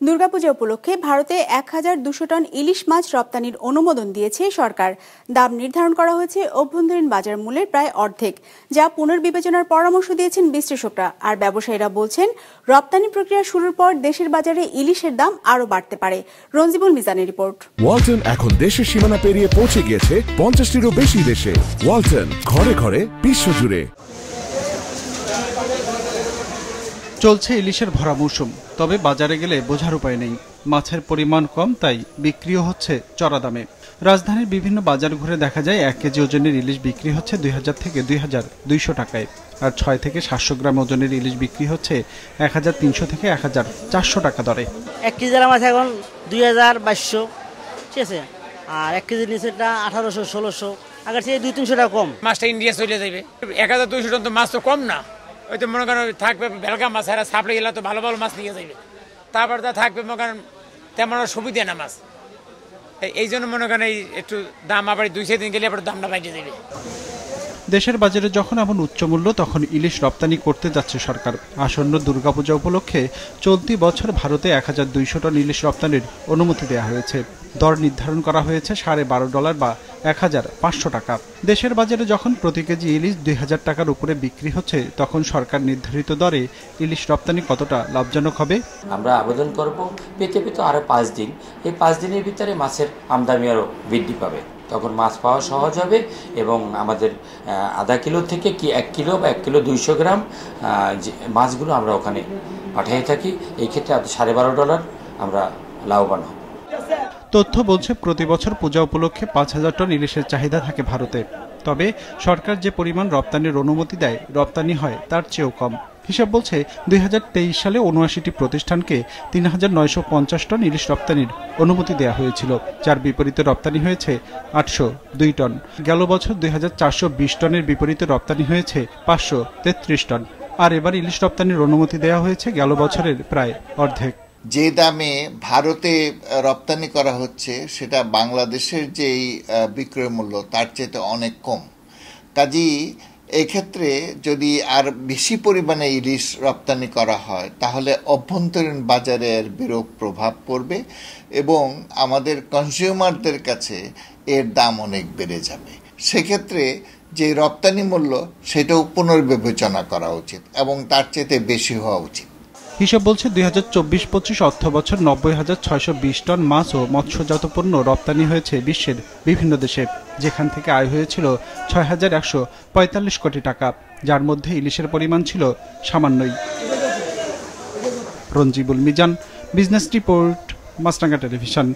দুর্গাপূজা উপলক্ষে ভারতে ১,২০০ টন ইলিশ মাছ রপ্তানির অনুমোদন দিয়েছে সরকার। দাম নির্ধারণ করা হয়েছে অভ্যন্তরীণ বাজার মূল্যের প্রায় অর্ধেক, যা পুনর্বিবেচনার পরামর্শ দিয়েছেন বিশ্লেষকরা। আর ব্যবসায়ীরা বলছেন, রপ্তানি প্রক্রিয়া শুরুর পর দেশের বাজারে ইলিশের দাম আরও বাড়তে পারে। রঞ্জিবুল মিজানের রিপোর্ট। ওয়ালটন এখন দেশের সীমানা পেরিয়ে পৌঁছে গিয়েছে ৫০টিরও বেশি দেশে। ওয়ালটন, ঘরে ঘরে বিশ্বজুড়ে। চলছে ইলিশের ভরা মৌসুম, তবে বাজারে গেলে বোঝার উপায় নেই। মাছের পরিমাণ কম, তাই বিক্রিও হচ্ছে চড়া দামে। রাজধানীর বিভিন্ন বাজার ঘুরে দেখা যায় ১ কেজি ওজনের ইলিশ বিক্রি হচ্ছে ২,০০০ থেকে ২,২০০ টাকায়, আর ৬ থেকে ৭০০ গ্রাম ওজনের ইলিশ বিক্রি হচ্ছে ১,৩০০ থেকে ১,৪০০ টাকা দরে। ১ কেজি মাছ এখন ২,২২০, ঠিক আছে, আর ১ কেজির নিচেটা ১৮০০, ১৬০০, আগের থেকে ২-৩০০ টাকা কম। মাছটা ইন্ডিয়া চলে যাবে। ১,২০০ টন তো মাছ তো কম না, ওই তো মনে করেন থাকবে বেলগা মাছ, এরা সাপ্লাই গেলে তো ভালো ভালো মাছ নিয়ে যাবে। তারপর তা থাকবে মনে করেন তেমন সুবিধা না মাছ, এই জন্য মনে করেন এই একটু দাম আবার ২-৬ দিন গেলে আবার দামটা বাইরে যাবে। দেশের বাজারে যখন এমন উচ্চমূল্য, তখন ইলিশ রপ্তানি করতে যাচ্ছে সরকার। আসন্ন দুর্গাপূজা উপলক্ষে চলতি বছর ভারতে ১,২০০ টন ইলিশ রপ্তানির অনুমতি দেওয়া হয়েছে। দর নির্ধারণ করা হয়েছে $12.৫ বা ১,৫০০ টাকা। দেশের বাজারে যখন প্রতি কেজি ইলিশ ২,০০০ টাকার উপরে বিক্রি হচ্ছে, তখন সরকার নির্ধারিত দরে ইলিশ রপ্তানি কতটা লাভজনক হবে? আমরা আবেদন করব পেতে পেতে আরও ৫ দিন। এই ৫ দিনের ভিতরে মাছের আমদানি আরও বৃদ্ধি পাবে, তখন মাছ পাওয়া সহজ হবে এবং আমাদের আধা কিলো থেকে ১ কিলো বা ১ কিলো ২০০ গ্রাম মাছগুলো আমরা ওখানে পাঠিয়ে থাকি। এই ক্ষেত্রে $12.৫ আমরা লাভবান হব। তথ্য বলছে, প্রতি বছর পূজা উপলক্ষে ৫,০০০ টন ইলিশের চাহিদা থাকে ভারতে। তবে সরকার যে পরিমাণ রপ্তানির অনুমতি দেয়, রপ্তানি হয় তার চেয়েও কম। হিসাব বলছে, ২০২৩ সালে ৭৯টি প্রতিষ্ঠানকে ৩,৯৫০ টন ইলিশ রপ্তানির অনুমতি দেওয়া হয়েছিল, যার বিপরীতে রপ্তানি হয়েছে ৮০২ টন। গেল বছর ২,৪২০ টনের বিপরীতে রপ্তানি হয়েছে ৫৩৩ টন। আর এবার ইলিশ রপ্তানির অনুমতি দেওয়া হয়েছে গেল বছরের প্রায় অর্ধেক। যে দামে ভারতে রপ্তানি করা হচ্ছে, সেটা বাংলাদেশের যেই বিক্রয় মূল্য তার চেয়ে অনেক কম। কাজেই এক্ষেত্রে যদি আর বেশি পরিমাণে ইলিশ রপ্তানি করা হয়, তাহলে অভ্যন্তরীণ বাজারের বিরূপ প্রভাব পড়বে এবং আমাদের কনজিউমারদের কাছে এর দাম অনেক বেড়ে যাবে। সেক্ষেত্রে যে রপ্তানি মূল্য, সেটাও পুনর্বিবেচনা করা উচিত এবং তার চেয়ে বেশি হওয়া উচিত। হিসাব বলছে, ২০২৪-২৫ অর্থ বছর ৯০,৬২০ টন মাছ ও মৎস্যজাত পণ্য রপ্তানি হয়েছে বিশ্বের বিভিন্ন দেশে, যেখান থেকে আয় হয়েছিল ৬,১৪৫ কোটি টাকা, যার মধ্যে ইলিশের পরিমাণ ছিল সামান্যই। রঞ্জিবুল মিজান, বিজনেস রিপোর্ট, মাছরাঙা টেলিভিশন।